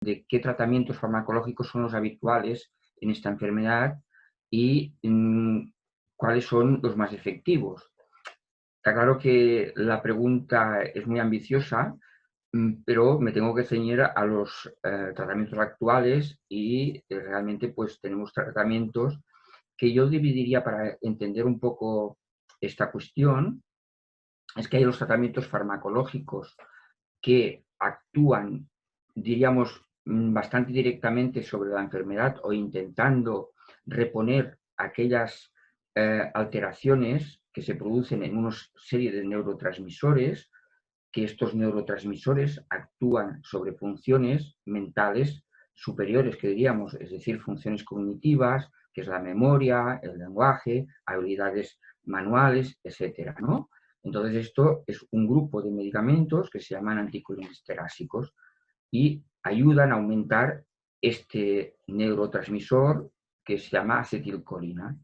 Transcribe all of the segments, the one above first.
de qué tratamientos farmacológicos son los habituales en esta enfermedad y cuáles son los más efectivos. Está claro que la pregunta es muy ambiciosa, pero me tengo que ceñir a los tratamientos actuales y realmente pues tenemos tratamientos que yo dividiría para entender un poco esta cuestión. Es que hay los tratamientos farmacológicos que actúan, diríamos, bastante directamente sobre la enfermedad o intentando reponer aquellas alteraciones que se producen en una serie de neurotransmisores, que estos neurotransmisores actúan sobre funciones mentales superiores, que diríamos, es decir, funciones cognitivas, que es la memoria, el lenguaje, habilidades manuales, etcétera, ¿no? Entonces, esto es un grupo de medicamentos que se llaman anticolinestérasicos y ayudan a aumentar este neurotransmisor que se llama acetilcolina.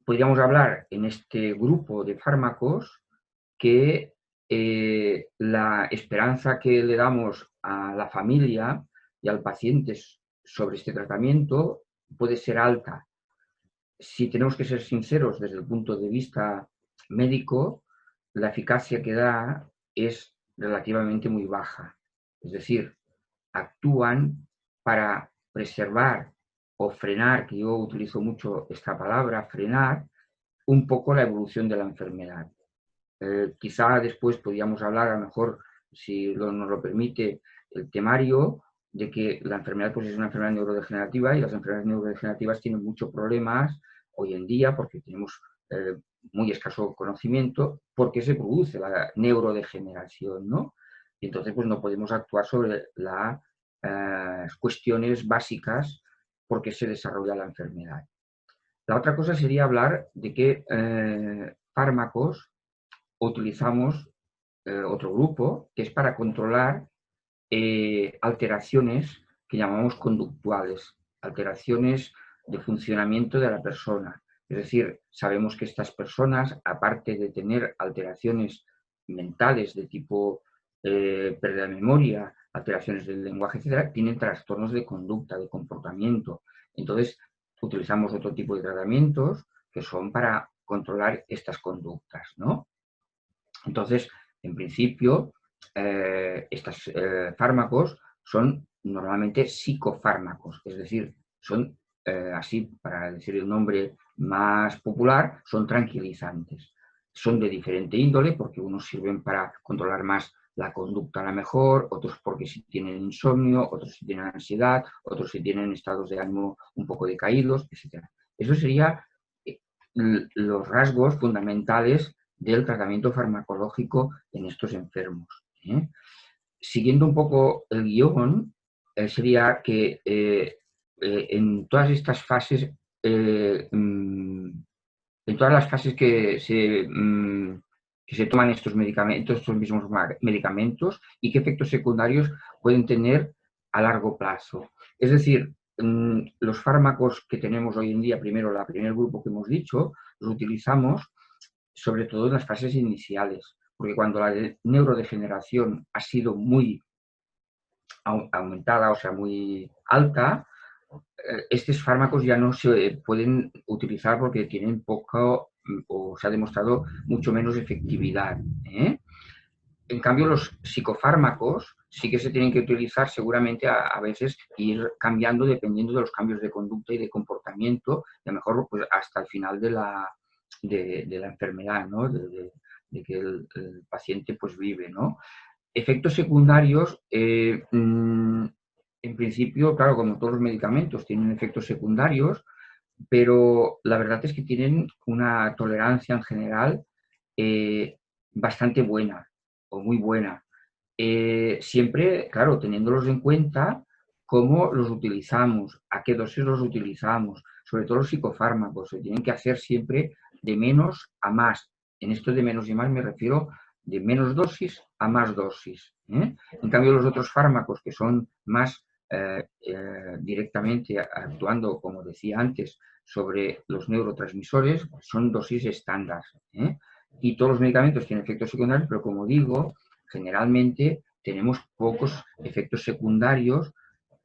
Podríamos hablar en este grupo de fármacos que la esperanza que le damos a la familia y al paciente sobre este tratamiento puede ser alta. Si tenemos que ser sinceros desde el punto de vista médico, la eficacia que da es relativamente muy baja. Es decir, actúan para preservar o frenar, que yo utilizo mucho esta palabra, frenar un poco la evolución de la enfermedad. Quizá después podríamos hablar, a lo mejor, si nos lo permite el temario, de que la enfermedad pues, es una enfermedad neurodegenerativa y las enfermedades neurodegenerativas tienen muchos problemas hoy en día porque tenemos muy escaso conocimiento porque se produce la neurodegeneración, ¿no? Y entonces pues no podemos actuar sobre las cuestiones básicas por qué se desarrolla la enfermedad. La otra cosa sería hablar de qué fármacos utilizamos otro grupo que es para controlar alteraciones que llamamos conductuales, alteraciones de funcionamiento de la persona. Es decir, sabemos que estas personas, aparte de tener alteraciones mentales de tipo pérdida de memoria, alteraciones del lenguaje, etc., tienen trastornos de conducta, de comportamiento. Entonces, utilizamos otro tipo de tratamientos que son para controlar estas conductas, ¿no? Entonces, en principio, estos fármacos son normalmente psicofármacos, es decir, son, así para decir el nombre más popular, son tranquilizantes. Son de diferente índole porque unos sirven para controlar más la conducta a la mejor, otros porque si tienen insomnio, otros si tienen ansiedad, otros si tienen estados de ánimo un poco decaídos, etc. Eso serían los rasgos fundamentales del tratamiento farmacológico en estos enfermos. Siguiendo un poco el guión, sería que en todas estas fases, en todas las fases que se toman estos medicamentos, estos mismos medicamentos, y qué efectos secundarios pueden tener a largo plazo. Es decir, los fármacos que tenemos hoy en día, primero, el primer grupo que hemos dicho, los utilizamos sobre todo en las fases iniciales, porque cuando la neurodegeneración ha sido muy aumentada, o sea, muy alta, estos fármacos ya no se pueden utilizar porque tienen poco o se ha demostrado mucho menos efectividad. En cambio, los psicofármacos sí que se tienen que utilizar seguramente a veces ir cambiando dependiendo de los cambios de conducta y de comportamiento, y a lo mejor pues, hasta el final de la enfermedad, ¿no? de que el paciente pues vive, ¿no? Efectos secundarios, en principio, claro, como todos los medicamentos tienen efectos secundarios, pero la verdad es que tienen una tolerancia en general bastante buena o muy buena. Siempre, claro, teniéndolos en cuenta cómo los utilizamos, a qué dosis los utilizamos, sobre todo los psicofármacos, se tienen que hacer siempre de menos a más. En esto de menos y más me refiero de menos dosis a más dosis. En cambio, los otros fármacos que son más directamente actuando, como decía antes, sobre los neurotransmisores, son dosis estándar. Y todos los medicamentos tienen efectos secundarios, pero como digo, generalmente tenemos pocos efectos secundarios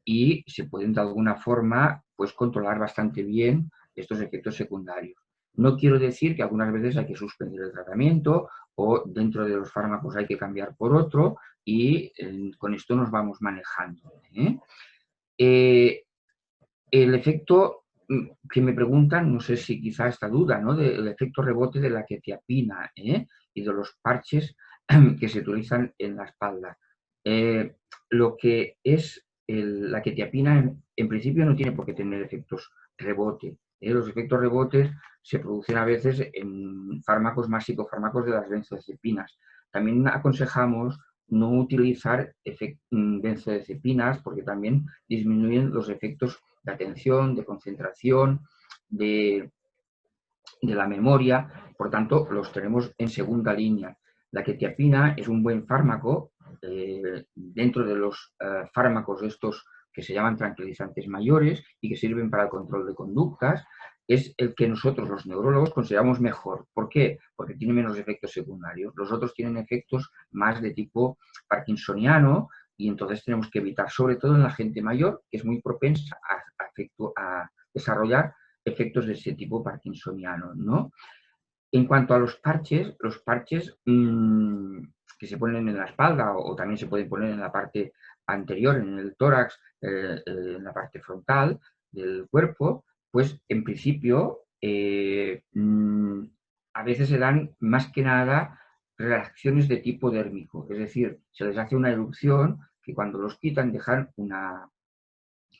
y se pueden de alguna forma pues, controlar bastante bien estos efectos secundarios. No quiero decir que algunas veces hay que suspender el tratamiento o dentro de los fármacos hay que cambiar por otro y con esto nos vamos manejando. El efecto que me preguntan, no sé si quizá esta duda, ¿no? Del efecto rebote de la quetiapina y de los parches que se utilizan en la espalda. Lo que es la quetiapina en principio no tiene por qué tener efectos rebote. Los efectos rebotes se producen a veces en fármacos más psicofármacos de las benzodiazepinas. También aconsejamos no utilizar benzodiazepinas porque también disminuyen los efectos de atención, de concentración, de la memoria, por tanto, los tenemos en segunda línea. La quetiapina es un buen fármaco dentro de los fármacos estos que se llaman tranquilizantes mayores y que sirven para el control de conductas, es el que nosotros los neurólogos consideramos mejor. ¿Por qué? Porque tiene menos efectos secundarios. Los otros tienen efectos más de tipo parkinsoniano y entonces tenemos que evitar, sobre todo en la gente mayor, que es muy propensa a desarrollar efectos de ese tipo parkinsoniano, ¿no? En cuanto a los parches que se ponen en la espalda o también se pueden poner en la parte anterior, en el tórax, en la parte frontal del cuerpo, pues en principio a veces se dan más que nada reacciones de tipo dérmico, es decir, se les hace una erupción que cuando los quitan dejan una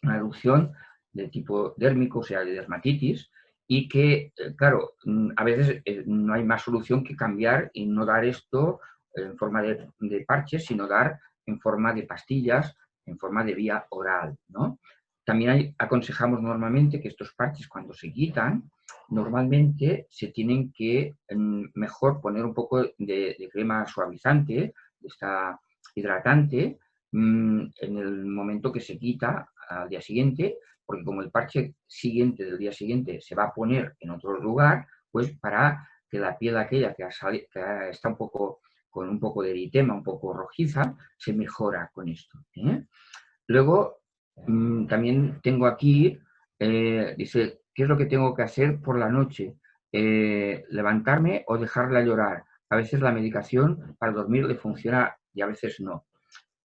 erupción de tipo dérmico, o sea, de dermatitis, y que, claro, a veces no hay más solución que cambiar y no dar esto en forma de parches, sino dar en forma de pastillas, en forma de vía oral, ¿no? También aconsejamos normalmente que estos parches cuando se quitan, normalmente se tienen que mejor poner un poco de crema suavizante, esta hidratante, en el momento que se quita al día siguiente, porque como el parche siguiente del día siguiente se va a poner en otro lugar, pues para que la piel aquella que está un poco con un poco de eritema, un poco rojiza, se mejora con esto. Luego, también tengo aquí, dice, ¿qué es lo que tengo que hacer por la noche? ¿Levantarme o dejarla llorar? A veces la medicación para dormir le funciona y a veces no.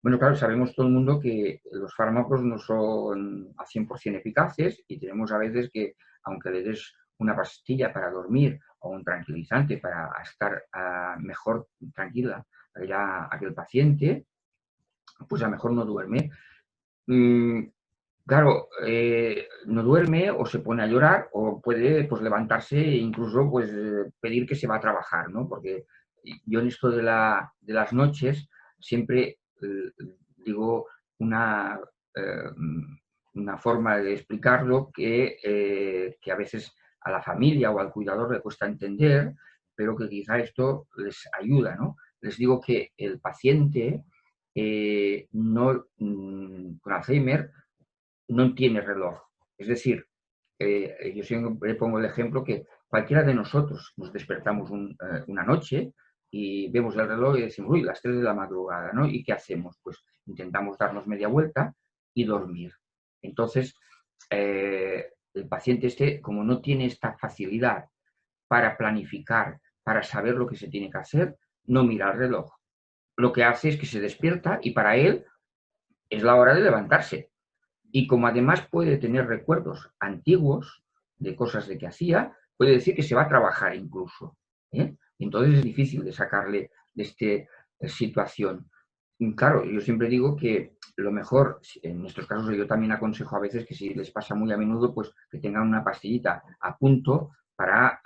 Bueno, claro, sabemos todo el mundo que los fármacos no son a 100% eficaces y tenemos a veces que, aunque le des una pastilla para dormir o un tranquilizante para estar mejor tranquila aquel paciente, pues a lo mejor no duerme. Claro, no duerme o se pone a llorar o puede pues, levantarse e incluso pues, pedir que se va a trabajar, ¿no? Porque yo en esto de las noches siempre digo una, eh, una forma de explicarlo que a veces a la familia o al cuidador le cuesta entender, pero que quizá esto les ayuda, ¿no? Les digo que el paciente con Alzheimer no tiene reloj. Es decir, yo siempre pongo el ejemplo que cualquiera de nosotros nos despertamos una noche y vemos el reloj y decimos, uy, las 3 de la madrugada, ¿no? ¿Y qué hacemos? Pues intentamos darnos media vuelta y dormir. Entonces, el paciente como no tiene esta facilidad para planificar, para saber lo que se tiene que hacer, no mira el reloj. Lo que hace es que se despierta y para él es la hora de levantarse. Y como además puede tener recuerdos antiguos de cosas de que hacía, puede decir que se va a trabajar incluso. Entonces es difícil de sacarle de esta situación. Y claro, yo siempre digo que lo mejor, en estos casos yo también aconsejo a veces que si les pasa muy a menudo, pues que tengan una pastillita a punto para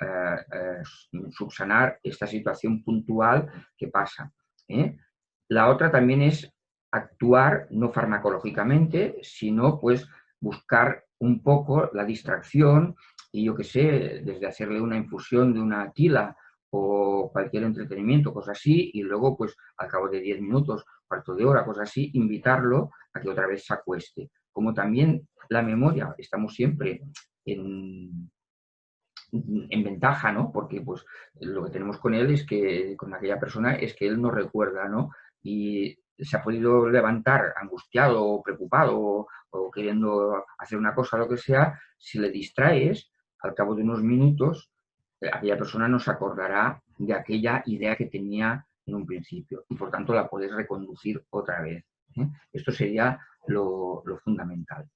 subsanar esta situación puntual que pasa. La otra también es actuar no farmacológicamente, sino pues buscar un poco la distracción y yo qué sé, desde hacerle una infusión de una tila o cualquier entretenimiento, cosas así, y luego pues al cabo de 10 minutos, cuarto de hora, cosas así, invitarlo a que otra vez se acueste. Como también la memoria, estamos siempre en ventaja, ¿no? Porque pues lo que tenemos con él es que, con aquella persona, es que él no recuerda, ¿no? Y se ha podido levantar angustiado o preocupado o queriendo hacer una cosa, lo que sea, si le distraes, al cabo de unos minutos, aquella persona no se acordará de aquella idea que tenía en un principio y por tanto la puedes reconducir otra vez. Esto sería lo fundamental.